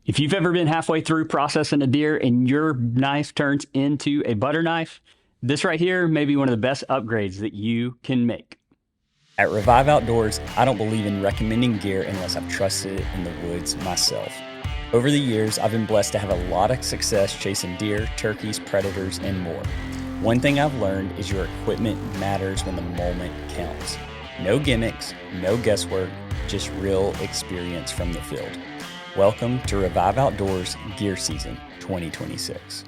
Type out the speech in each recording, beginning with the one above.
If you've ever been halfway through processing a deer and your knife turns into a butter knife, this right here may be one of the best upgrades that you can make. At Revive Outdoors, I don't believe in recommending gear unless I've trusted it in the woods myself. Over the years, I've been blessed to have a lot of success chasing deer, turkeys, predators, and more. One thing I've learned is your equipment matters when the moment counts. No gimmicks, no guesswork, just real experience from the field. Welcome to Revive Outdoors Gear Season 2026.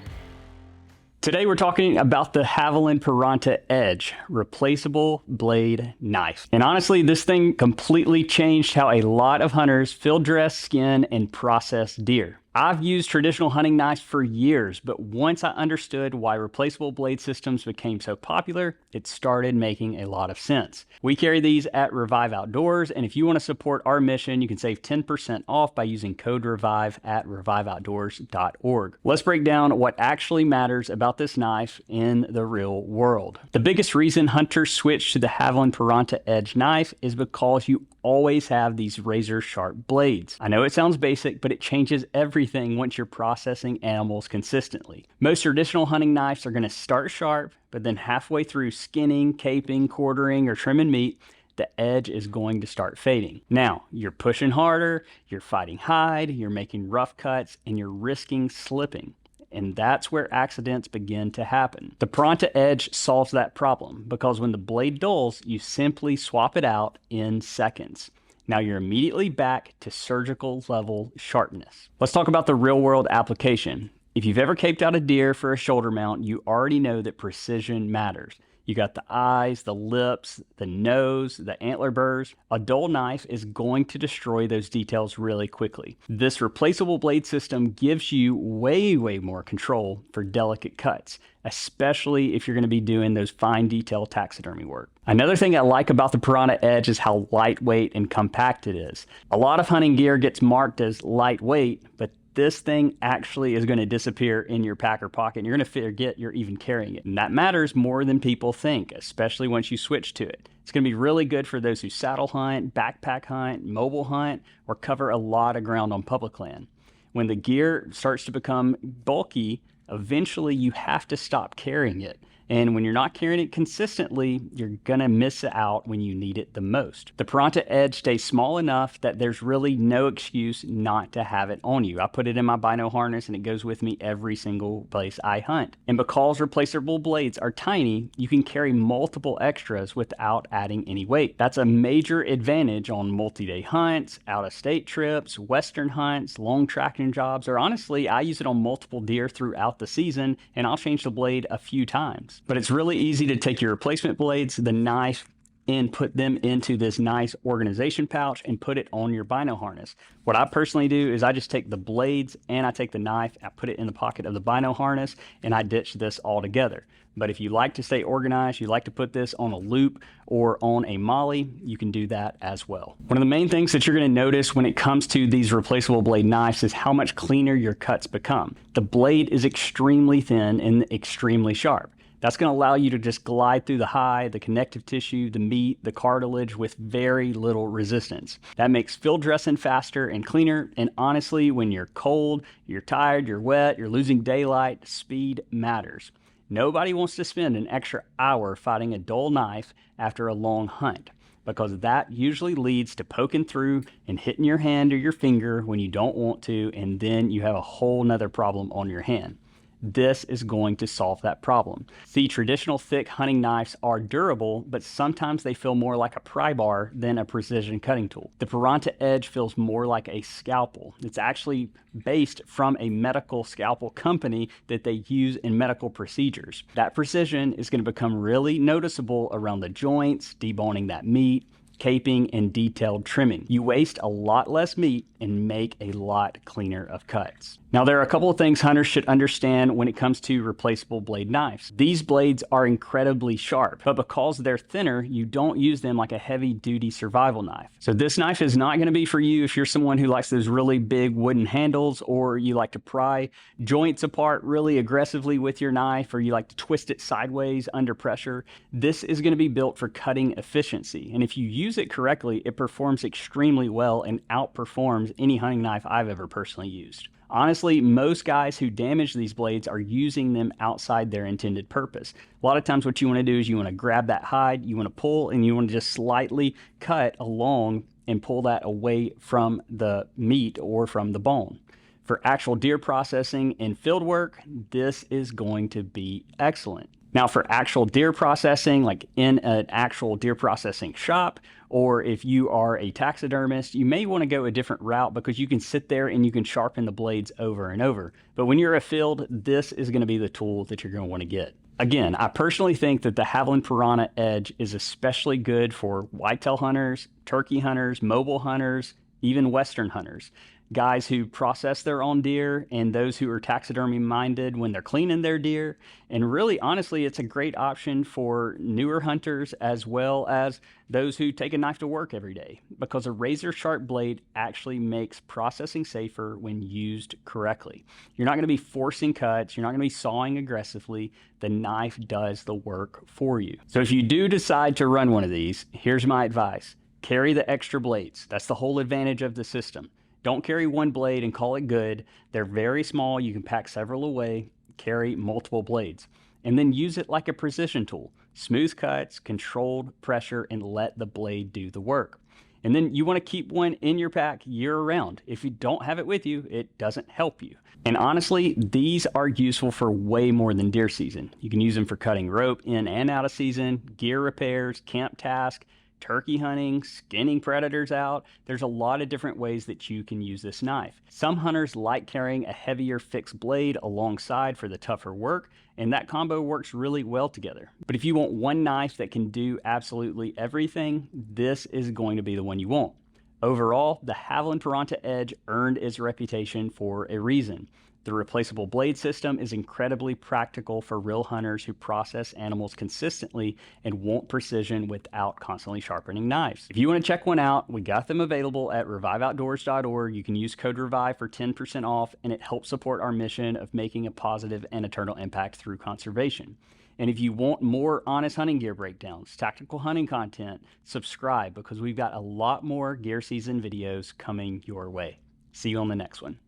Today we're talking about the Havalon Piranta Edge replaceable blade knife. And honestly, this thing completely changed how a lot of hunters field dress, skin, and process deer. I've used traditional hunting knives for years, but once I understood why replaceable blade systems became so popular, it started making a lot of sense. We carry these at Revive Outdoors, and if you want to support our mission, you can save 10% off by using code REVIVE at reviveoutdoors.org. Let's break down what actually matters about this knife in the real world. The biggest reason hunters switch to the Havalon Piranta Edge knife is because you always have these razor sharp blades. I know it sounds basic, but it changes everything once you're processing animals consistently. Most traditional hunting knives are going to start sharp, but then halfway through skinning, caping, quartering, or trimming meat, the edge is going to start fading. Now, you're pushing harder, you're fighting hide, you're making rough cuts, and you're risking slipping. And that's where accidents begin to happen. The Piranta Edge solves that problem because when the blade dulls, you simply swap it out in seconds. Now you're immediately back to surgical level sharpness. Let's talk about the real world application. If you've ever caped out a deer for a shoulder mount, you already know that precision matters. You got the eyes, the lips, the nose, the antler burrs. A dull knife is going to destroy those details really quickly. This replaceable blade system gives you way more control for delicate cuts, especially if you're going to be doing those fine detail taxidermy work. Another thing I like about the Piranta Edge is how lightweight and compact it is. A lot of hunting gear gets marked as lightweight, but this thing actually is going to disappear in your packer pocket and you're going to forget you're even carrying it. And that matters more than people think, especially once you switch to it. It's going to be really good for those who saddle hunt, backpack hunt, mobile hunt, or cover a lot of ground on public land. When the gear starts to become bulky, eventually you have to stop carrying it. And when you're not carrying it consistently, you're gonna miss it out when you need it the most. The Piranta Edge stays small enough that there's really no excuse not to have it on you. I put it in my bino harness and it goes with me every single place I hunt. And because replaceable blades are tiny, you can carry multiple extras without adding any weight. That's a major advantage on multi-day hunts, out-of-state trips, western hunts, long tracking jobs, or honestly, I use it on multiple deer throughout the season and I'll change the blade a few times. But it's really easy to take your replacement blades, the knife, and put them into this nice organization pouch and put it on your bino harness. What I personally do is I just take the blades and I take the knife, I put it in the pocket of the bino harness, and I ditch this all together. But if you like to stay organized, you like to put this on a loop or on a molly, you can do that as well. One of the main things that you're going to notice when it comes to these replaceable blade knives is how much cleaner your cuts become. The blade is extremely thin and extremely sharp. That's going to allow you to just glide through the hide, the connective tissue, the meat, the cartilage with very little resistance. That makes field dressing faster and cleaner. And honestly, when you're cold, you're tired, you're wet, you're losing daylight, speed matters. Nobody wants to spend an extra hour fighting a dull knife after a long hunt, because that usually leads to poking through and hitting your hand or your finger when you don't want to, and then you have a whole nother problem on your hand. This is going to solve that problem. See, traditional thick hunting knives are durable, but sometimes they feel more like a pry bar than a precision cutting tool. The Piranta Edge feels more like a scalpel. It's actually based from a medical scalpel company that they use in medical procedures. That precision is going to become really noticeable around the joints, deboning that meat, caping, and detailed trimming. You waste a lot less meat and make a lot cleaner of cuts. Now, there are a couple of things hunters should understand when it comes to replaceable blade knives. These blades are incredibly sharp, but because they're thinner, you don't use them like a heavy-duty survival knife. So this knife is not going to be for you if you're someone who likes those really big wooden handles, or you like to pry joints apart really aggressively with your knife, or you like to twist it sideways under pressure. This is going to be built for cutting efficiency. And if you use use it correctly, it performs extremely well and outperforms any hunting knife I've ever personally used. Honestly, most guys who damage these blades are using them outside their intended purpose. A lot of times what you want to do is you want to grab that hide, you want to pull, and you want to just slightly cut along and pull that away from the meat or from the bone. For actual deer processing and field work, this is going to be excellent. Now for actual deer processing, like in an actual deer processing shop, or if you are a taxidermist, you may want to go a different route because you can sit there and you can sharpen the blades over and over. But when you're a field, this is going to be the tool that you're going to want to get. Again, I personally think that the Havalon Piranta Edge is especially good for whitetail hunters, turkey hunters, mobile hunters, even Western hunters. Guys who process their own deer and those who are taxidermy minded when they're cleaning their deer. And really, honestly, it's a great option for newer hunters as well as those who take a knife to work every day, because a razor sharp blade actually makes processing safer when used correctly. You're not going to be forcing cuts. You're not going to be sawing aggressively. The knife does the work for you. So if you do decide to run one of these, here's my advice. Carry the extra blades. That's the whole advantage of the system. Don't carry one blade and call it good. They're very small. You can pack several away. Carry multiple blades. And then use it like a precision tool. Smooth cuts, controlled pressure, and let the blade do the work. And then you want to keep one in your pack year-round. If you don't have it with you, it doesn't help you. And honestly, these are useful for way more than deer season. You can use them for cutting rope in and out of season, gear repairs, camp task, turkey hunting, skinning predators out. There's a lot of different ways that you can use this knife. Some hunters like carrying a heavier fixed blade alongside for the tougher work, and that combo works really well together. But if you want one knife that can do absolutely everything, this is going to be the one you want. Overall, the Havalon Piranta Edge earned its reputation for a reason. The replaceable blade system is incredibly practical for real hunters who process animals consistently and want precision without constantly sharpening knives. If you want to check one out, we got them available at reviveoutdoors.org. You can use code REVIVE for 10% off, and it helps support our mission of making a positive and eternal impact through conservation. And if you want more honest hunting gear breakdowns, tactical hunting content, subscribe, because we've got a lot more gear season videos coming your way. See you on the next one.